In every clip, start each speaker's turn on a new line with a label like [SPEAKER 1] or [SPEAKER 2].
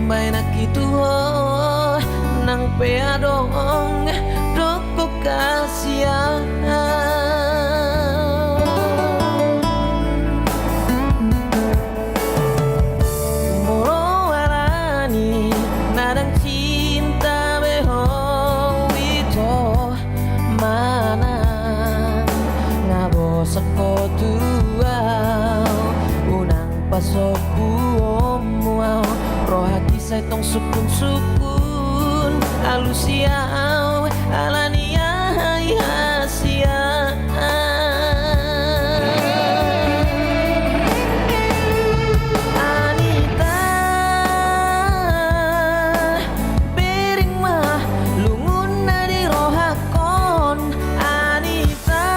[SPEAKER 1] bae nak itu nang peadong doko kasihan moro warani nadang cinta beho itu mana ngabo seko tuau unang pasoku omuau roh hati saya tong sukun alusiau alania hai hasia Anita bering mah lungun di rohakon Anita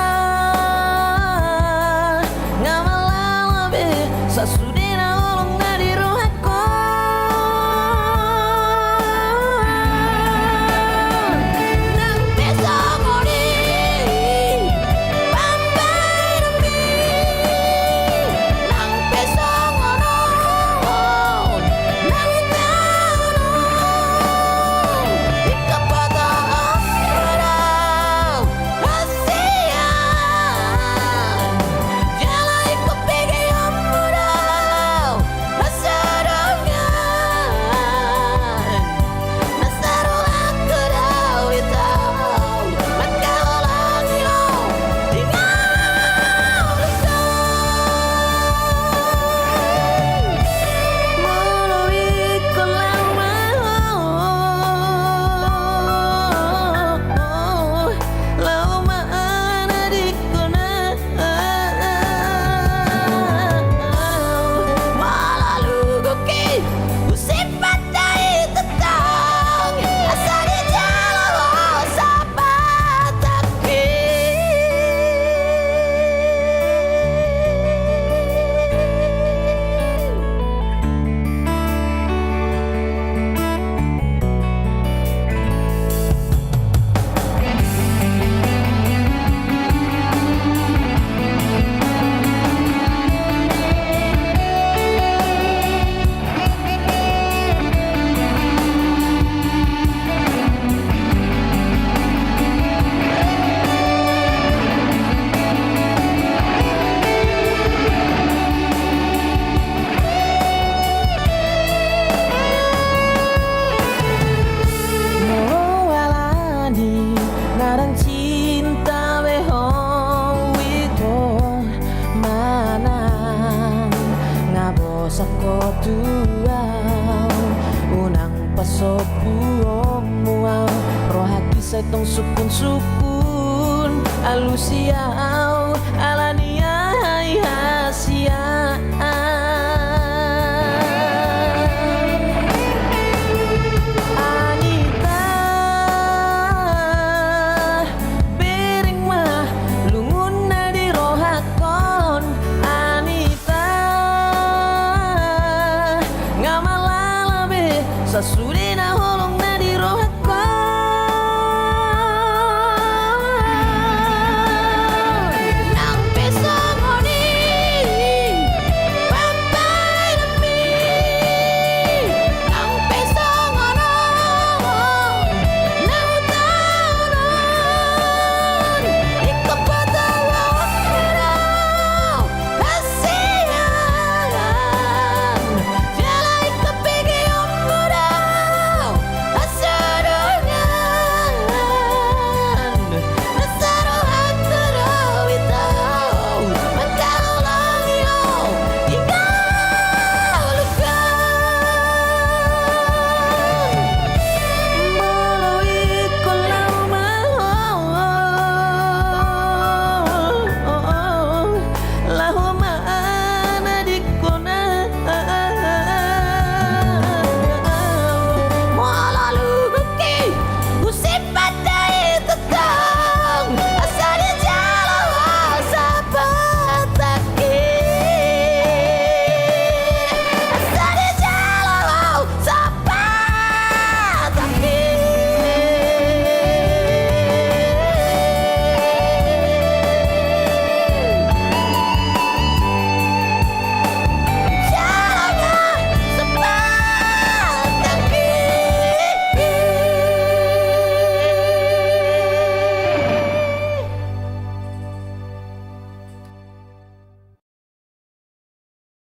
[SPEAKER 1] ngamalala be sasudena olong di rohakon nang besok ori pampai demi nang besok onon nang tano ikapatang perau hasian jalai kupigi yang murau masarongan masarulah kedau itau makalang yo tinggal melalui kolam lau mana di kona malalu goki usipat dari tetang asal di jalan sapat taki walani narang cinta beho itu mana ngabo sako tuau unang pasoku omuau roh hati saya tong sukun alusiau alania hai hasia